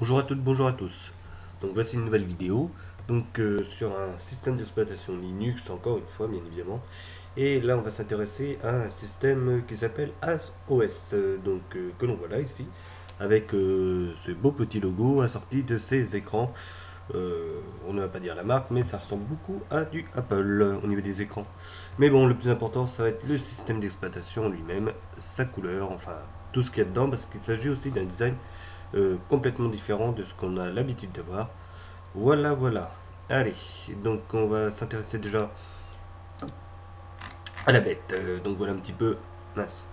Bonjour à toutes, bonjour à tous. Donc voici une nouvelle vidéo sur un système d'exploitation Linux, encore une fois bien évidemment. Et là on va s'intéresser à un système qui s'appelle ASOS, que l'on voit là ici, avec ce beau petit logo assorti de ces écrans. On ne va pas dire la marque, mais ça ressemble beaucoup à du Apple au niveau des écrans. Mais bon, le plus important ça va être le système d'exploitation lui-même, sa couleur, enfin tout ce qu'il y a dedans, parce qu'il s'agit aussi d'un design complètement différent de ce qu'on a l'habitude d'avoir. Voilà, voilà. Allez, donc on va s'intéresser déjà à la bête. Donc voilà un petit peu, mince.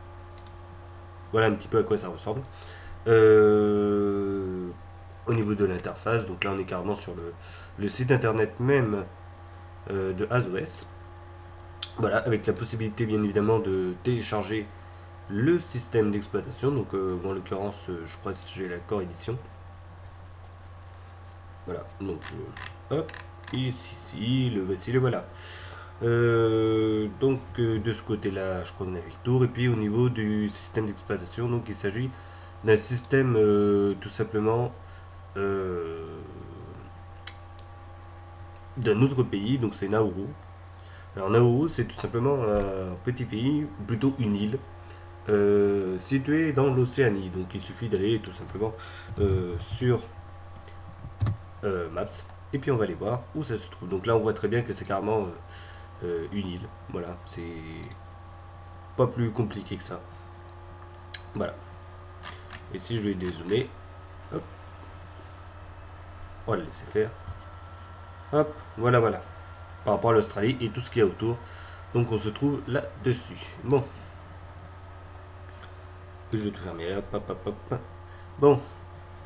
Voilà un petit peu à quoi ça ressemble. Euh, Au niveau de l'interface, donc là on est carrément sur le site internet même de ASOS. Voilà, avec la possibilité bien évidemment de télécharger le système d'exploitation. Donc en l'occurrence, je crois que j'ai la Core Edition. Voilà, donc hop, ici, le voici, le voilà. De ce côté-là, je crois qu'on avait le tour. Et puis au niveau du système d'exploitation, donc il s'agit d'un système tout simplement d'un autre pays, donc c'est Nauru. Alors Nauru, c'est tout simplement un petit pays, plutôt une île, située dans l'Océanie. Donc il suffit d'aller tout simplement sur Maps, et puis on va aller voir où ça se trouve. Donc là on voit très bien que c'est carrément une île. Voilà, c'est pas plus compliqué que ça. Voilà. Et si je vais dézoomer, hop, on va le laisser faire. Hop, voilà, voilà. Par rapport à l'Australie et tout ce qu'il y a autour. Donc on se trouve là-dessus. Bon. Je vais tout fermer. Hop, hop, hop, hop. Bon.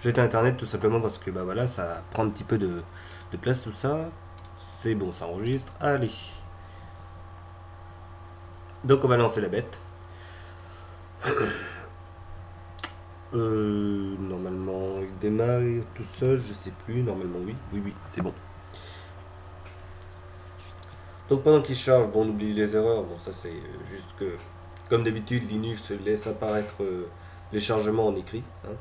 J'ai été internet tout simplement parce que bah voilà, ça prend un petit peu de place tout ça. C'est bon, ça enregistre. Allez. Donc on va lancer la bête. Normalement, il démarre tout seul, je sais plus. Normalement, oui. Oui, oui, c'est bon. Donc pendant qu'il charge, bon, on oublie les erreurs. Bon, ça c'est juste que, comme d'habitude, Linux laisse apparaître les chargements en écrit, hein.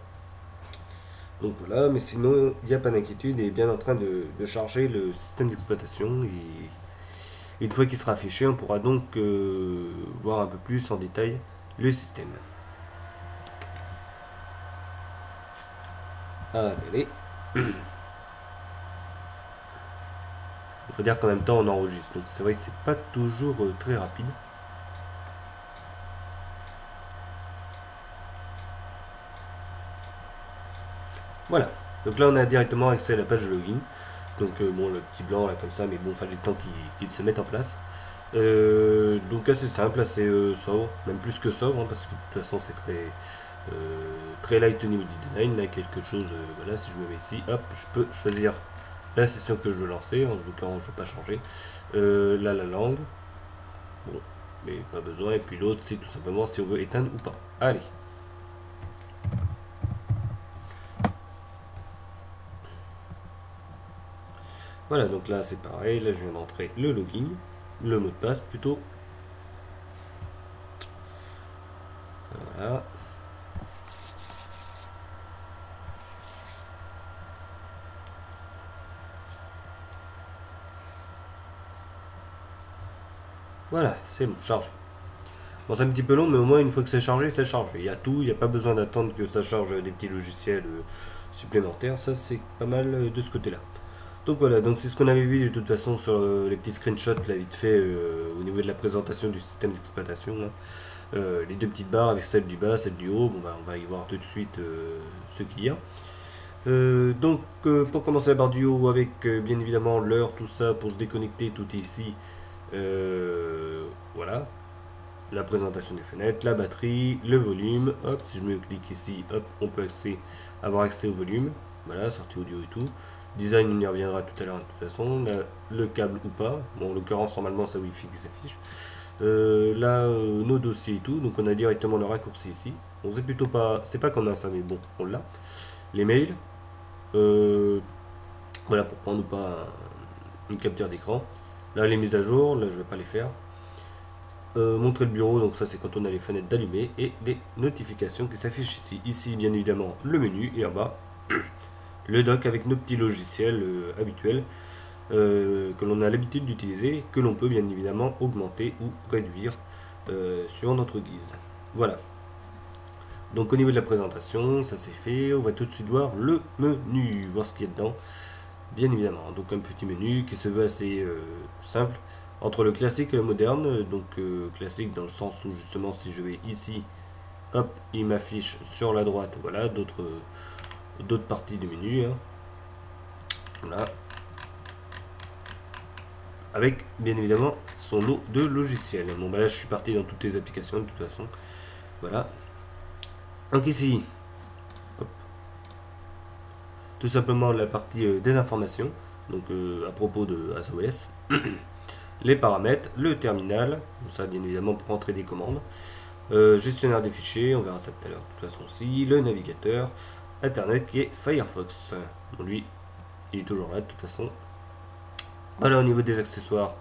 Donc voilà, mais sinon, il n'y a pas d'inquiétude. Il est bien en train de charger le système d'exploitation. Et une fois qu'il sera affiché, on pourra donc voir un peu plus en détail le système. Allez. Il faut dire qu'en même temps on enregistre, donc c'est vrai que c'est pas toujours très rapide. Voilà, donc là on a directement accès à la page de login. Donc bon, le petit blanc là comme ça, mais bon, il fallait le temps qu'il se mette en place. Donc assez simple, assez sobre, même plus que sobre, hein, parce que de toute façon c'est très light au niveau du design. Là quelque chose, voilà, si je me mets ici, hop, je peux choisir la session que je veux lancer, en l'occurrence je ne vais pas changer. Là la langue, bon, mais pas besoin. Et puis l'autre, c'est tout simplement si on veut éteindre ou pas. Allez. Voilà, donc là c'est pareil. Là je viens d'entrer le login, le mot de passe plutôt. Voilà. Voilà, c'est bon, chargé. Bon, c'est un petit peu long, mais au moins une fois que c'est chargé, c'est chargé. Il y a tout, il n'y a pas besoin d'attendre que ça charge des petits logiciels supplémentaires. Ça, c'est pas mal de ce côté-là. Donc voilà, donc c'est ce qu'on avait vu de toute façon sur les petits screenshots là vite fait au niveau de la présentation du système d'exploitation. Les deux petites barres avec celle du bas, celle du haut, bon, bah, on va y voir tout de suite ce qu'il y a. Pour commencer la barre du haut avec bien évidemment l'heure, tout ça, pour se déconnecter, tout est ici. Voilà, la présentation des fenêtres, la batterie, le volume. Hop, si je me clique ici, hop, on peut avoir accès au volume. Voilà, sortie audio et tout. Design, on y reviendra tout à l'heure de toute façon. Là, le câble ou pas. Bon, en l'occurrence, normalement, c'est Wi-Fi qui s'affiche. Là, nos dossiers et tout. Donc, on a directement le raccourci ici. Bon, c'est plutôt pas. C'est pas comme ça, mais bon, on l'a. Les mails. Voilà, pour prendre ou pas une capture d'écran. Là, les mises à jour. Là, je vais pas les faire. Montrer le bureau, donc ça c'est quand on a les fenêtres d'allumées et les notifications qui s'affichent ici. Ici bien évidemment le menu et en bas le dock avec nos petits logiciels habituels que l'on a l'habitude d'utiliser, que l'on peut bien évidemment augmenter ou réduire sur notre guise. Voilà. Donc au niveau de la présentation, ça c'est fait. On va tout de suite voir le menu, voir ce qu'il y a dedans. Bien évidemment, donc un petit menu qui se veut assez simple entre le classique et le moderne. Donc classique dans le sens où justement si je vais ici, hop, il m'affiche sur la droite, voilà, d'autres parties du menu. Hein. Voilà. Avec bien évidemment son lot de logiciels. Bon bah là je suis parti dans toutes les applications de toute façon. Voilà. Donc ici, hop, tout simplement la partie des informations, donc à propos de ASOS, les paramètres, le terminal, ça bien évidemment pour entrer des commandes, gestionnaire des fichiers, on verra ça tout à l'heure de toute façon aussi, le navigateur, internet qui est Firefox. Bon, lui, il est toujours là de toute façon. Voilà, au niveau des accessoires,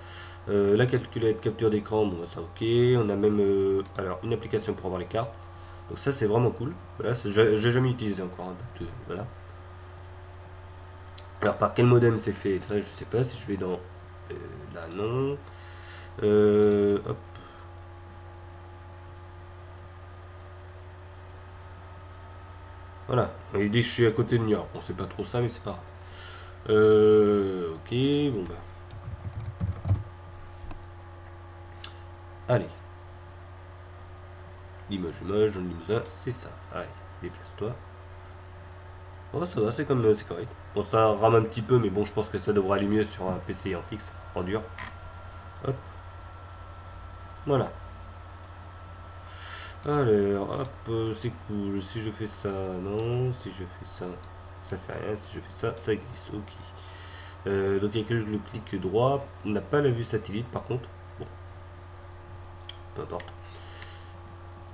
la calculette, capture d'écran, bon ça ok, on a même alors une application pour avoir les cartes. Donc ça c'est vraiment cool. Voilà, j'ai jamais utilisé encore un peu. Voilà. Alors par quel modem c'est fait? Ça je sais pas. Si je vais dans là non. Hop. Voilà. Il dit que je suis à côté de New York. On sait pas trop ça mais c'est pas grave. Ok. Bon bah. Allez. Limoges, Limoges, Limousin, c'est ça. Allez, déplace-toi. Oh, ça va, c'est comme c'est correct. Bon, ça rame un petit peu, mais bon, je pense que ça devrait aller mieux sur un PC en fixe, en dur. Hop. Voilà. Alors, hop, c'est cool. Si je fais ça, non. Si je fais ça, ça fait rien. Si je fais ça, ça glisse. Ok. Donc, il y a que le clic droit. On n'a pas la vue satellite, par contre. Bon, peu importe.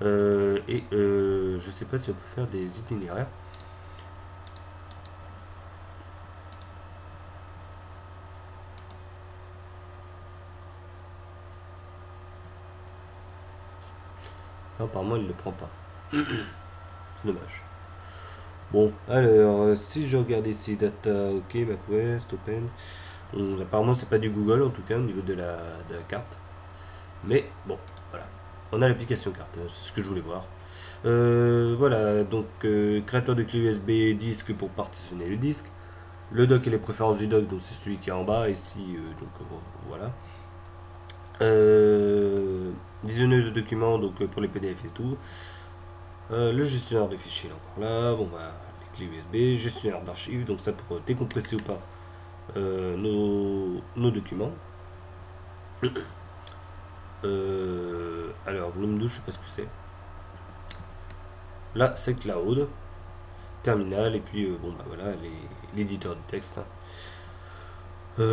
Je sais pas si on peut faire des itinéraires. Non, apparemment, il ne le prend pas. C'est dommage. Bon, alors, si je regarde ici, data, ok, MapQuest, open. Bon, apparemment, c'est pas du Google, en tout cas, au niveau de la carte. Mais, bon, voilà. On a l'application carte, c'est ce que je voulais voir. Voilà, donc, créateur de clé USB, disque pour partitionner le disque. Le dock et les préférences du dock, donc c'est celui qui est en bas, ici, donc, bon, voilà. Visionneuse de documents, donc pour les PDF et tout. Le gestionnaire de fichiers, encore là. Bon, bah, les clés USB, gestionnaire d'archives, donc ça pour décompresser ou pas nos documents. Alors, Bloom2, je sais pas ce que c'est. Là, c'est Cloud, terminal, et puis bon, bah voilà, l'éditeur de texte. Hein.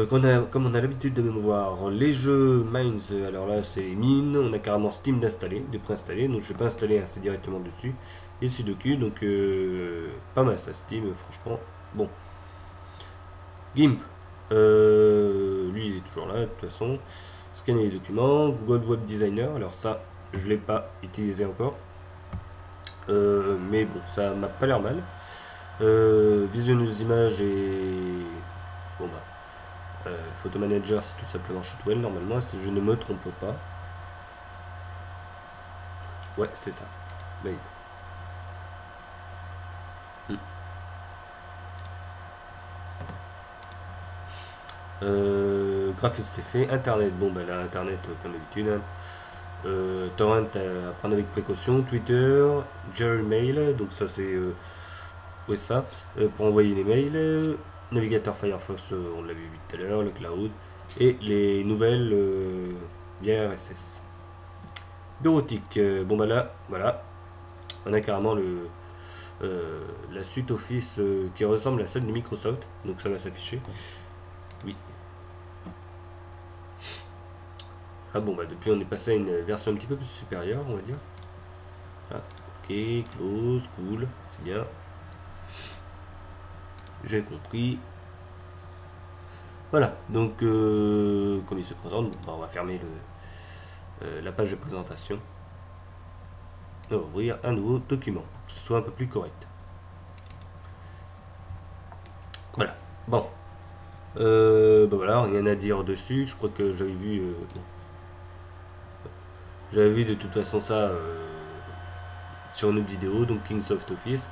Comme on a l'habitude de même voir les jeux Mines, alors là c'est mines, on a carrément Steam d'installer, de préinstaller, donc je vais pas installer, hein, c'est directement dessus. Et Sudoku, donc pas mal ça Steam, franchement. Bon. GIMP, lui il est toujours là de toute façon. Scanner les documents, Google Web Designer, alors ça je l'ai pas utilisé encore. Mais bon, ça m'a pas l'air mal. Visionneuse d'images et. Bon bah. Photo Manager, c'est tout simplement Shotwell normalement, si je ne me trompe pas. Ouais, c'est ça. Là, graphique c'est fait. Internet, bon bah là, Internet comme d'habitude. Hein. Torrent à prendre avec précaution. Twitter, Gmail, donc ça c'est. Ouais, ça. Pour envoyer les mails. Navigateur Firefox, on l'avait vu tout à l'heure, le cloud. Et les nouvelles via RSS. Bureautique, bon bah là, voilà. On a carrément la suite Office qui ressemble à celle de Microsoft. Donc ça va s'afficher. Oui. Ah bon bah depuis on est passé à une version un petit peu plus supérieure, on va dire. Ah, ok, close, cool, c'est bien. J'ai compris. Voilà, donc comme il se présente, bon, bah, on va fermer la page de présentation. On va ouvrir un nouveau document pour que ce soit un peu plus correct. Bon, bah voilà, rien à dire dessus. Je crois que j'avais vu de toute façon ça sur une autre vidéo, donc Kingsoft Office.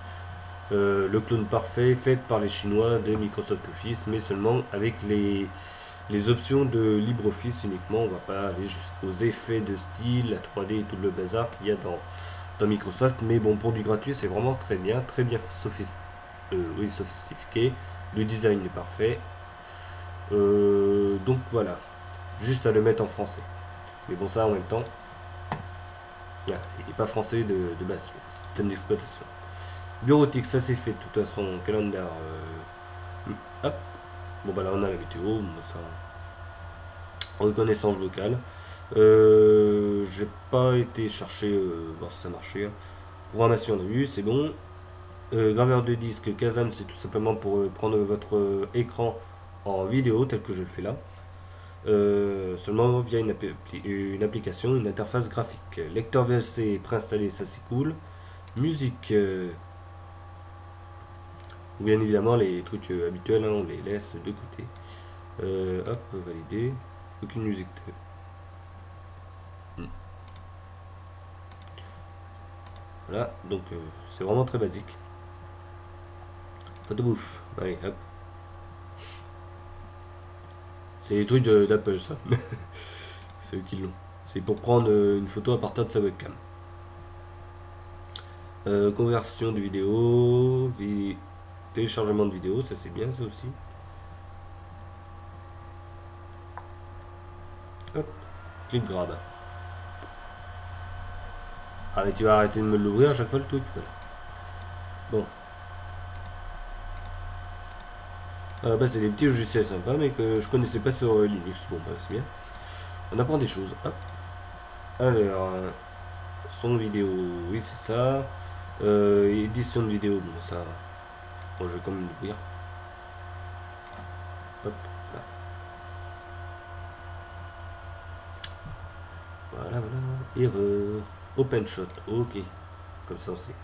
Le clone parfait fait par les Chinois de Microsoft Office, mais seulement avec les options de LibreOffice uniquement. On va pas aller jusqu'aux effets de style, la 3D et tout le bazar qu'il y a dans Microsoft. Mais bon, pour du gratuit, c'est vraiment très bien oui, sophistiqué. Le design est parfait. Donc voilà, juste à le mettre en français. Mais bon, ça en même temps, il n'est pas français de base, le système d'exploitation. Bureautique, ça c'est fait de toute façon. Calendar, hop. Bon bah là on a la météo, bon, ça, reconnaissance vocale. J'ai pas été chercher voir si ça marchait. Programmation, on a vu, c'est bon. Graveur de disque, Kazam, c'est tout simplement pour prendre votre écran en vidéo, tel que je le fais là. Seulement via une application, une interface graphique. Lecteur VLC préinstallé, ça c'est cool. Musique, bien évidemment les trucs habituels, hein, on les laisse de côté. Hop, valider. Aucune musique. Voilà, donc c'est vraiment très basique. Photo bouffe, allez hop. C'est les trucs d'Apple ça. C'est eux qui l'ont. C'est pour prendre une photo à partir de sa webcam. Conversion de vidéo, téléchargement de vidéo, ça c'est bien ça aussi. Hop, clic grab. Ah mais tu vas arrêter de me l'ouvrir à chaque fois le truc. Voilà. Bon. Bah c'est des petits logiciels sympas mais que je connaissais pas sur Linux. Bon bah c'est bien. On apprend des choses. Hop. Alors, son vidéo, oui c'est ça. Édition de vidéo, bon ça. Bon je vais quand même l'ouvrir. Hop, là. Voilà, voilà. Erreur. OpenShot, ok. Comme ça on sait.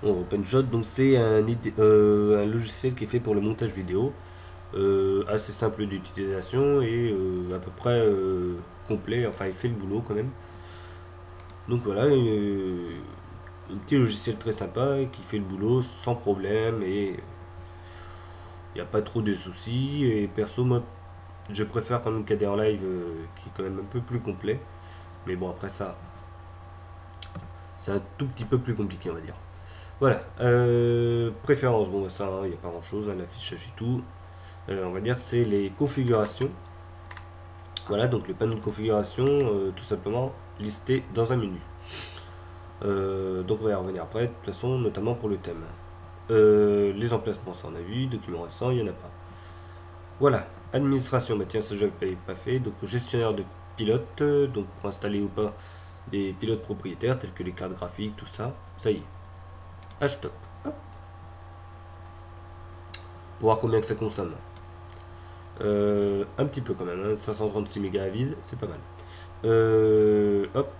Bon, OpenShot, donc c'est un logiciel qui est fait pour le montage vidéo. Assez simple d'utilisation et à peu près complet. Enfin, il fait le boulot quand même. Donc voilà, un petit logiciel très sympa qui fait le boulot sans problème et il n'y a pas trop de soucis. Et perso, moi, je préfère quand même KD en live qui est quand même un peu plus complet. Mais bon, après ça, c'est un tout petit peu plus compliqué, on va dire. Voilà. Préférence, bon, ça, il n'y a pas grand chose, hein, l'affichage et tout. On va dire c'est les configurations. Voilà, donc le panneau de configuration, tout simplement listé dans un menu. Donc on va y revenir après, de toute façon, notamment pour le thème. Les emplacements, ça on a vu, documents récents, il n'y en a pas. Voilà, administration, bah tiens, ça je n'avais pas fait. Donc gestionnaire de pilotes, donc pour installer ou pas des pilotes propriétaires tels que les cartes graphiques, tout ça, ça y est. Htop. Hop. Pour voir combien que ça consomme. Un petit peu quand même, hein, 536 mégas à vide, c'est pas mal. Hop.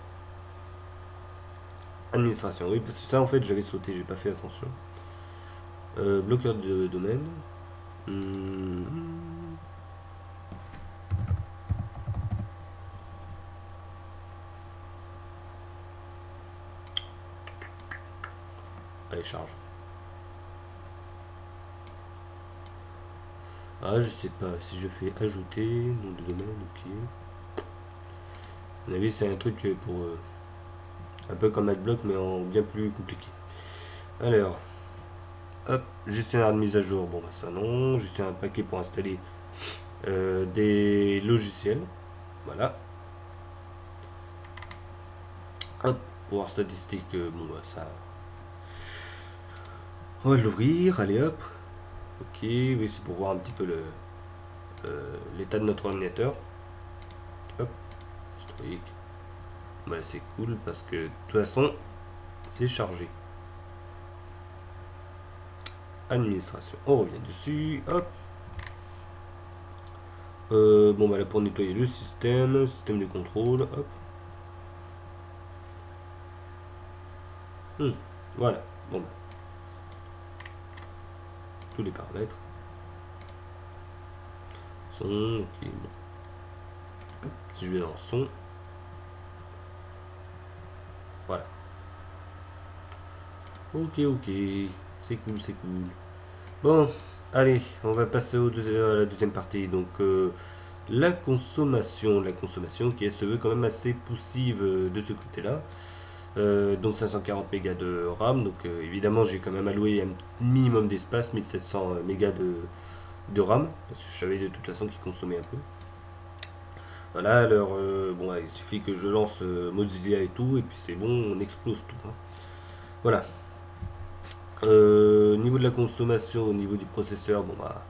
Administration, oui, parce que ça en fait j'avais sauté, j'ai pas fait attention. Bloqueur de domaine. Allez, charge. Ah, je sais pas, si je fais ajouter, nom de domaine, ok. À mon avis, c'est un truc pour un peu comme AdBlock, mais en bien plus compliqué. Alors, hop, gestionnaire de mise à jour, bon bah ça non. Gestionnaire de paquet pour installer des logiciels. Voilà. Hop, pouvoir statistique, bon bah ça. On va l'ouvrir, allez hop. Ok, oui, c'est pour voir un petit peu l'état de notre ordinateur. Hop, historique. Bah, c'est cool parce que de toute façon, c'est chargé. Administration, on revient dessus. Hop. Bon, bah là pour nettoyer le système de contrôle. Hop. Voilà. Bon, bah. Tous les paramètres. Son, ok. Hop, si je vais dans son. Voilà. Ok, ok. C'est cool, c'est cool. Bon, allez, on va passer à la deuxième partie. Donc, la consommation qui se veut quand même assez poussive de ce côté-là. Donc 540 mégas de RAM. Donc, évidemment, j'ai quand même alloué un minimum d'espace, 1700 mégas de RAM, parce que je savais de toute façon qu'il consommait un peu. Voilà, alors, bon, ouais, il suffit que je lance Mozilla et tout, et puis c'est bon, on explose tout, hein. Voilà. Au niveau de la consommation, au niveau du processeur, bon bah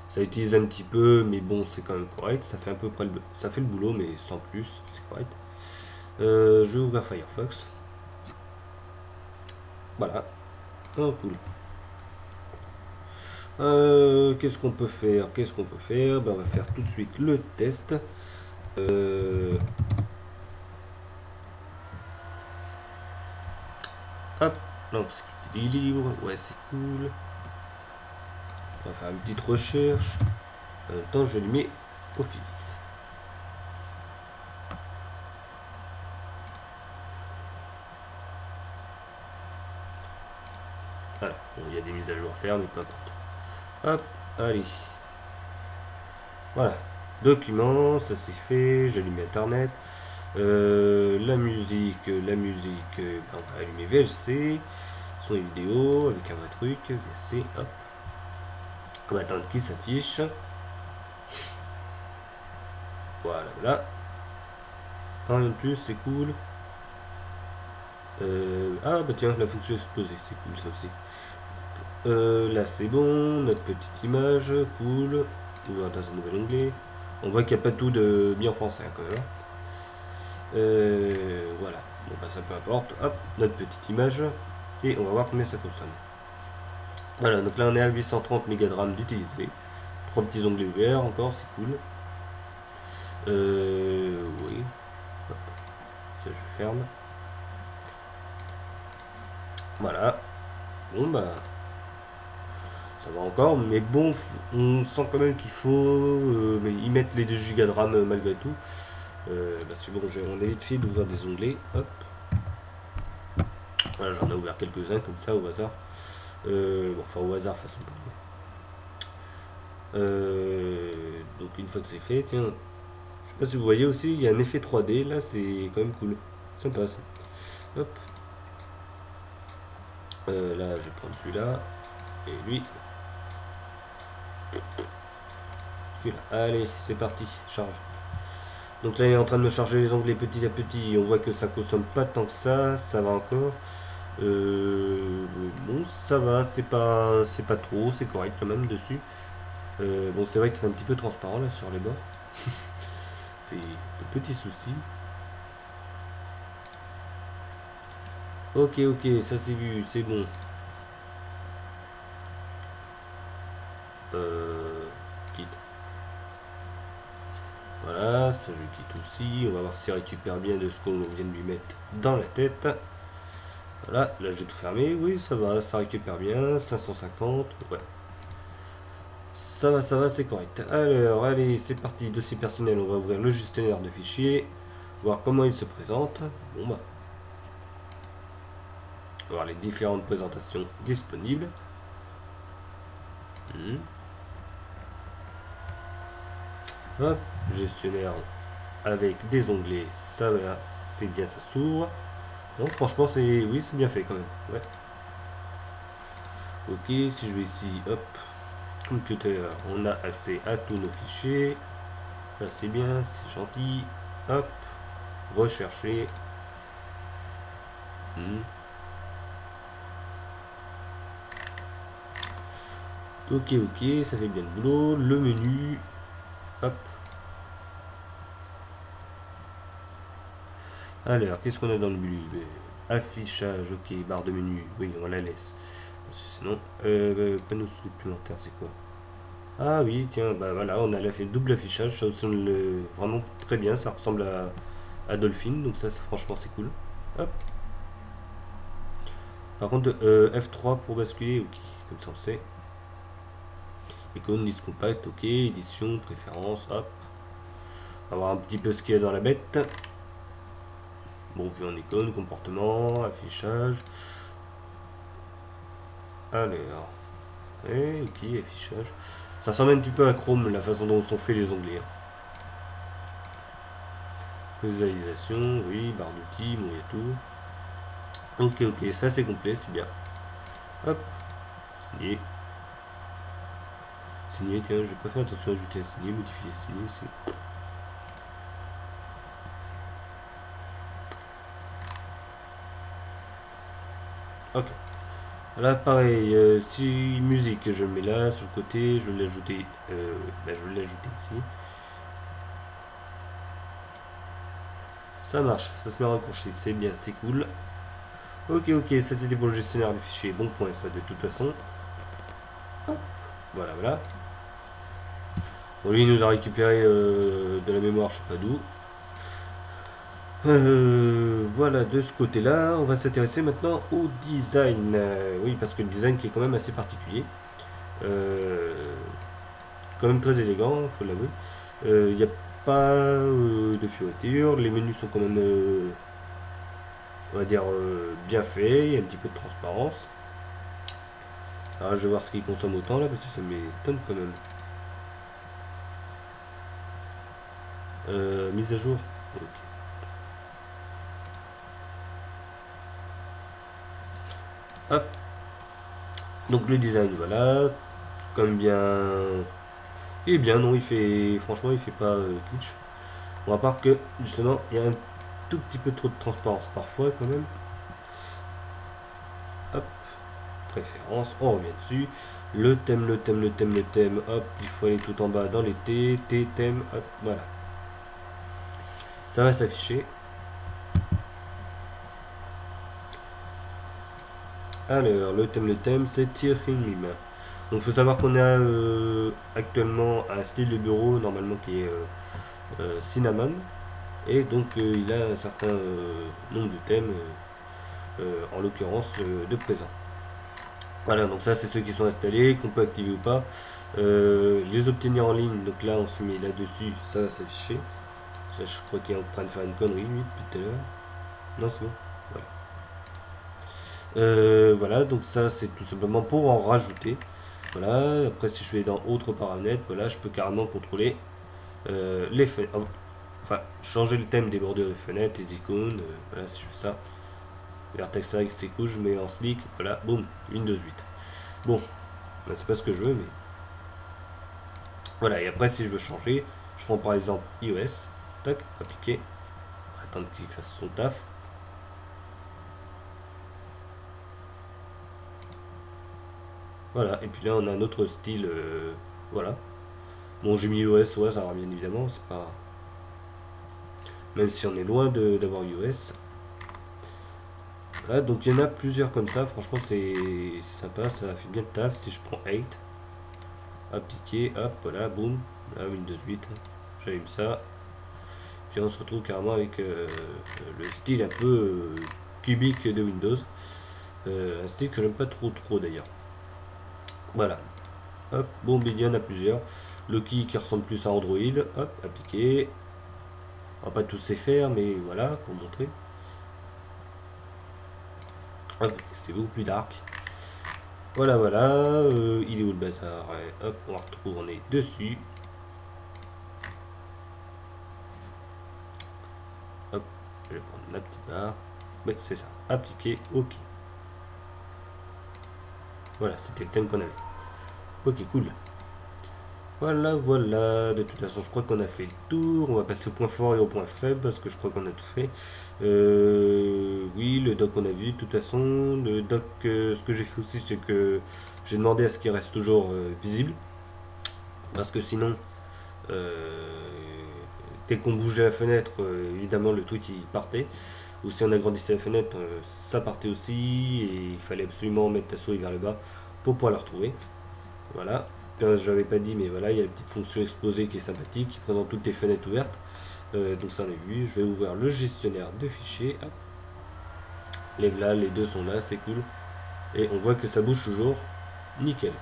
ça utilise un petit peu, mais bon c'est quand même correct. Ça fait à peu près ça fait le boulot, mais sans plus, c'est correct. Je vais ouvrir Firefox. Voilà. Oh, cool. Qu'est-ce qu'on peut faire? Ben, on va faire tout de suite le test. Hop, non, c'est des livres, ouais c'est cool. On va faire une petite recherche. En même temps, je lui mets Office. Voilà, bon, il y a des mises à jour à faire, mais peu importe. Hop, allez. Voilà, document, ça c'est fait, j'allume Internet. La musique, on va allumer VLC, son vidéo avec un vrai truc, VLC, hop. On va attendre qu'il s'affiche. Voilà, voilà. Rien de plus, c'est cool. Ah bah tiens, la fonction exposée, c'est cool ça aussi. Là c'est bon, notre petite image, cool. Ouvrir dans un nouvel onglet. On voit qu'il n'y a pas tout de bien français quand même. Voilà, bon bah ça peu importe. Hop, notre petite image. Et on va voir combien ça consomme. Voilà, donc là on est à 830 mégas de RAM d'utiliser. 3 petits onglets ouverts encore, c'est cool. Oui. Hop. Ça je ferme. Voilà. Bon bah ça va encore, mais bon, on sent quand même qu'il faut y mettre les 2 Go de RAM malgré tout. Parce que bon, on a vite fait d'ouvrir des onglets. Hop. Voilà, j'en ai ouvert quelques-uns comme ça au hasard. Bon, enfin au hasard façon de parler. Donc une fois que c'est fait, tiens, je sais pas si vous voyez aussi, il y a un effet 3D là, c'est quand même cool. Sympa ça. Hop. Là, je vais prendre celui-là. Et lui. Celui-là. Allez, c'est parti, charge. Donc là, il est en train de me charger les onglets petit à petit. On voit que ça consomme pas tant que ça va encore. Bon, ça va, c'est pas trop, c'est correct quand même dessus. Bon, c'est vrai que c'est un petit peu transparent là sur les bords. C'est de petits soucis. Ok, ok, ça c'est vu, c'est bon. Quitte. Voilà, ça je quitte aussi. On va voir s'il récupère bien de ce qu'on vient de lui mettre dans la tête. Voilà, là j'ai tout fermé. Oui, ça va, ça récupère bien. 550, ouais. Ça va, c'est correct. Alors, allez, c'est parti. Dossier personnel, on va ouvrir le gestionnaire de fichiers. Voir comment il se présente. Bon bah. On va voir les différentes présentations disponibles. Hop, gestionnaire avec des onglets, ça va, c'est bien, ça s'ouvre. Donc franchement, oui, c'est bien fait quand même. Ouais. Ok, si je vais ici, hop, computer, on a accès à tous nos fichiers. Ça c'est bien, c'est gentil. Hop, rechercher. Ok, ok, ça fait bien le boulot. Le menu, hop. Alors, qu'est-ce qu'on a dans le menu? Affichage, ok, barre de menu, oui, on la laisse. Parce que sinon, panneau supplémentaire, c'est quoi? Ah oui, tiens, bah voilà, on a fait double affichage, ça ressemble vraiment très bien, ça ressemble à Dolphin, donc ça franchement c'est cool. Hop. Par contre, F3 pour basculer, ok, comme ça on sait. icône, liste compacte, ok, édition, préférence, hop. On va voir un petit peu ce qu'il y a dans la bête. Bon, vue en icône, comportement, affichage. Alors, ok, affichage. Ça ressemble un petit peu à Chrome, la façon dont sont faits les onglets. Visualisation, oui, barre d'outils, bon, il y a tout. Ok, ça c'est complet, c'est bien. Hop, signé. Signé, tiens, je vais pas faire attention à ajouter un signé, modifier signé, c'est... Ok. Là, pareil, si musique, je le mets là, sur le côté, je vais l'ajouter, je vais l'ajouter ici. Ça marche, ça se met à raccourci, c'est bien, c'est cool. Ok, c'était pour le gestionnaire des fichiers, bon point ça de toute façon. Hop, voilà. Bon, lui, il nous a récupéré de la mémoire, je sais pas d'où. Voilà, de ce côté-là, on va s'intéresser maintenant au design. Oui, parce que le design qui est quand même assez particulier. Quand même très élégant, faut l'avouer. Il n'y a pas de fioriture, les menus sont quand même, on va dire, bien faits, il y a un petit peu de transparence. Alors, je vais voir ce qu'il consomme autant là, parce que ça m'étonne quand même. Mise à jour. Ok. Hop. Donc le design, voilà. Comme bien. Il est bien, non, il fait. Franchement, il fait pas kitsch. Bon, à part que, justement, il y a un tout petit peu trop de transparence parfois, quand même. Hop. Préférence, on revient dessus. Le thème, hop. Il faut aller tout en bas dans les T, thème, hop, voilà. Ça va s'afficher. Alors, le thème, c'est Tirhim. Donc, il faut savoir qu'on a actuellement un style de bureau, normalement, qui est Cinnamon. Et donc, il a un certain nombre de thèmes, en l'occurrence, de présent. Voilà, donc ça, c'est ceux qui sont installés, qu'on peut activer ou pas. Les obtenir en ligne, donc là, on se met là-dessus, ça va s'afficher. Ça, je crois qu'il est en train de faire une connerie, lui, depuis tout à l'heure. Non, c'est bon. Voilà, donc ça c'est tout simplement pour en rajouter. Voilà, après si je vais dans autres paramètres, voilà, je peux carrément contrôler les fenêtres. Enfin, changer le thème des bordures de fenêtres, les icônes. Voilà, si je fais ça. Vertex avec ses couches, je mets en slick. Voilà, boum, Windows 8. Bon, ben, c'est pas ce que je veux, mais. Voilà, et après si je veux changer, je prends par exemple iOS. Tac, appliquer. Attendre qu'il fasse son taf. Voilà, et puis là on a un autre style, voilà. Bon, j'ai mis iOS au hasard, bien évidemment, c'est pas... Même si on est loin d'avoir iOS. Voilà, donc il y en a plusieurs comme ça, franchement c'est sympa, ça fait bien le taf. Si je prends 8, appliquer, hop, voilà, boum, là Windows 8, j'allume ça. Puis on se retrouve carrément avec le style un peu cubique de Windows. Un style que j'aime pas trop d'ailleurs. Voilà. Hop, bon, il y en a plusieurs. Loki qui ressemble plus à Android. Hop, appliquer. On va pas tous les faire, mais voilà, pour montrer. Hop, c'est beaucoup plus dark. Voilà, il est où le bazar? Hop, on va retourner dessus. Hop, je vais prendre la petite barre. Ouais, c'est ça. Appliquer, ok. Voilà, c'était le thème qu'on avait. Ok, cool. Voilà, de toute façon, je crois qu'on a fait le tour. On va passer au point fort et au point faible parce que je crois qu'on a tout fait. Oui, le doc on a vu. De toute façon, le doc, ce que j'ai fait aussi, c'est que j'ai demandé à ce qu'il reste toujours visible. Parce que sinon, dès qu'on bougeait la fenêtre, évidemment, le truc il partait. Ou si on agrandissait la fenêtre, ça partait aussi. Et il fallait absolument mettre la souris vers le bas pour pouvoir la retrouver. Voilà. Je l'avais pas dit, mais voilà, il y a la petite fonction exposée qui est sympathique, qui présente toutes les fenêtres ouvertes. Donc ça on a vu. Je vais ouvrir le gestionnaire de fichiers. Hop. Les deux sont là, c'est cool. Et on voit que ça bouge toujours. Nickel.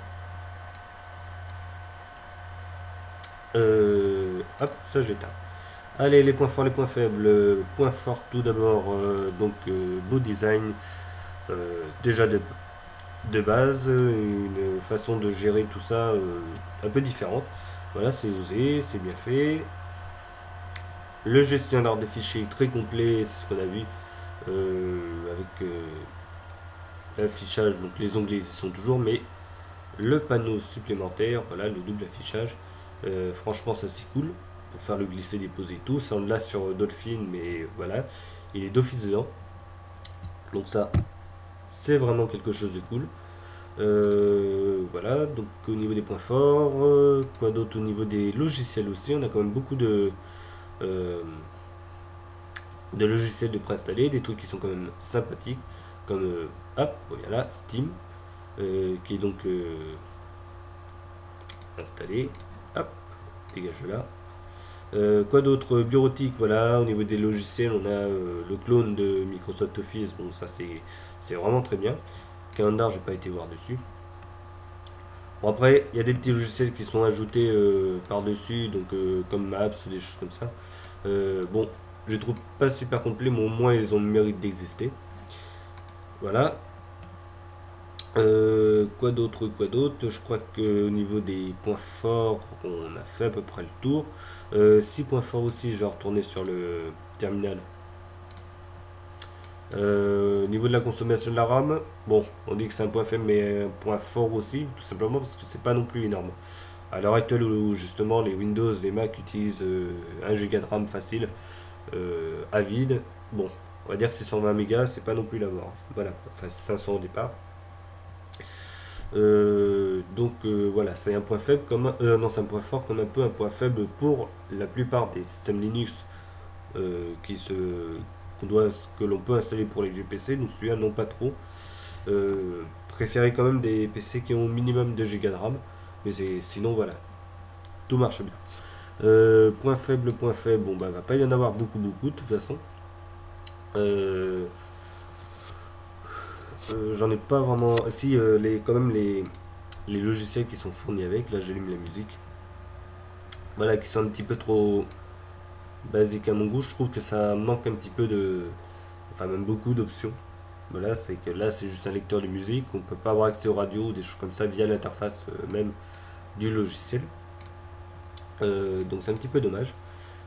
Hop, ça j'éteins. Allez, les points forts, les points faibles. Point fort tout d'abord, beau design. Déjà de base, une façon de gérer tout ça un peu différente. Voilà, c'est osé, c'est bien fait. Le gestionnaire de fichiers très complet, c'est ce qu'on a vu avec l'affichage. Donc les onglets ils y sont toujours, mais le panneau supplémentaire, voilà, le double affichage. Franchement, ça c'est cool pour faire le glisser, déposer et tout. Ça on l'a sur d'autres films, mais voilà, il est d'office dedans. Donc ça, c'est vraiment quelque chose de cool. Voilà, donc au niveau des points forts, quoi d'autre au niveau des logiciels aussi, on a quand même beaucoup euh, de logiciels de préinstaller, des trucs qui sont quand même sympathiques, comme hop, revient là, Steam, qui est donc installé, hop, dégage là. Quoi d'autre? Bureautique, voilà, au niveau des logiciels, on a le clone de Microsoft Office, bon ça c'est vraiment très bien. Calendar, j'ai pas été voir dessus. Bon après, il y a des petits logiciels qui sont ajoutés par-dessus, donc comme Maps, des choses comme ça. Bon, je trouve pas super complet, mais au moins ils ont le mérite d'exister. Voilà. Quoi d'autre, quoi d'autre? Je crois que au niveau des points forts, on a fait à peu près le tour. 6 points forts aussi, je vais retourner sur le terminal. Au niveau de la consommation de la RAM, bon, on dit que c'est un point faible, mais un point fort aussi, tout simplement parce que c'est pas non plus énorme. À l'heure actuelle où justement les Windows, les Mac utilisent 1 Go de RAM facile, à vide, bon, on va dire que c'est 120 mégas, c'est pas non plus la mort. Voilà, enfin 500 au départ. Voilà, c'est un point faible comme non, c'est un point fort comme un peu un point faible pour la plupart des systèmes Linux qui se qu'on doit que l'on peut installer pour les vieux PC. Donc celui-là non pas trop. Préférez quand même des PC qui ont au minimum 2 Go de RAM, mais sinon voilà, tout marche bien. Point faible, bon bah va pas y en avoir beaucoup de toute façon. J'en ai pas vraiment. Si quand même les logiciels qui sont fournis avec, là j'allume la musique, voilà, qui sont un petit peu trop basiques à mon goût, je trouve que ça manque un petit peu de, enfin même beaucoup d'options. Voilà, c'est que là c'est juste un lecteur de musique, on peut pas avoir accès aux radios ou des choses comme ça via l'interface même du logiciel. Donc c'est un petit peu dommage.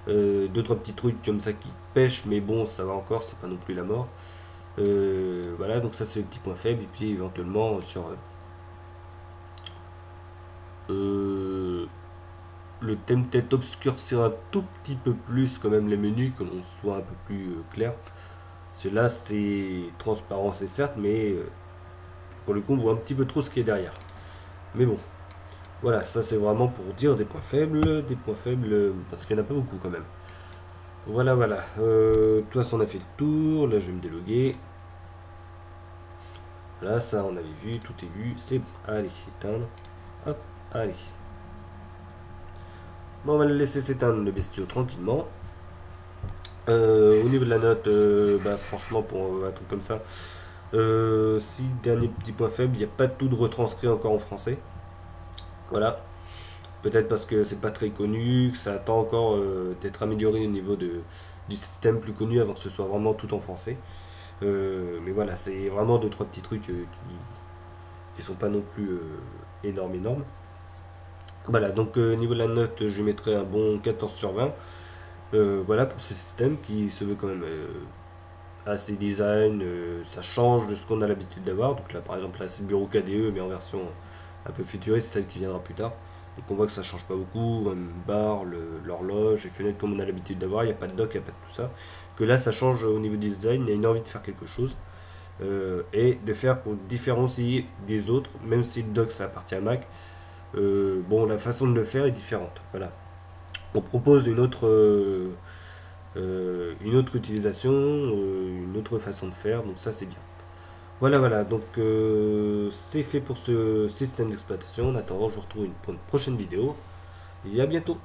Deux trois petits trucs comme ça qui pêchent, mais bon ça va encore, c'est pas non plus la mort. Voilà, donc ça c'est le petit point faible, et puis éventuellement sur le thème peut-être obscurcir un tout petit peu plus quand même les menus, que l'on soit un peu plus clair. Là c'est transparent c'est certes, mais pour le coup on voit un petit peu trop ce qui est derrière. Mais bon, voilà, ça c'est vraiment pour dire des points faibles, parce qu'il n'y en a pas beaucoup quand même. Voilà, voilà. De toute façon on a fait le tour, là je vais me déloguer. Voilà, ça on avait vu, tout est vu, c'est... Allez, éteindre. Hop, allez. Bon, on va le laisser s'éteindre le bestiau tranquillement. Au niveau de la note, bah, franchement, pour un truc comme ça, si dernier petit point faible, il n'y a pas tout de retranscrit encore en français. Voilà. Peut-être parce que c'est pas très connu, que ça attend encore d'être amélioré au niveau du système plus connu avant que ce soit vraiment tout en français. Mais voilà, c'est vraiment deux trois petits trucs qui sont pas non plus énormes. Voilà, donc niveau de la note, je mettrai un bon 14 sur 20. Voilà pour ce système qui se veut quand même assez design, ça change de ce qu'on a l'habitude d'avoir. Donc là par exemple là c'est le bureau KDE mais en version un peu futuriste, celle qui viendra plus tard. Donc on voit que ça change pas beaucoup, une barre, l'horloge, les fenêtres comme on a l'habitude d'avoir, il n'y a pas de dock, il n'y a pas de tout ça. Que là ça change au niveau du design, il y a une envie de faire quelque chose. Et de faire qu'on différencie des autres, même si le dock ça appartient à Mac. Bon, la façon de le faire est différente. Voilà. On propose une autre utilisation, une autre façon de faire, donc ça c'est bien. Voilà, voilà, donc c'est fait pour ce système d'exploitation. En attendant, je vous retrouve pour une prochaine vidéo. Et à bientôt.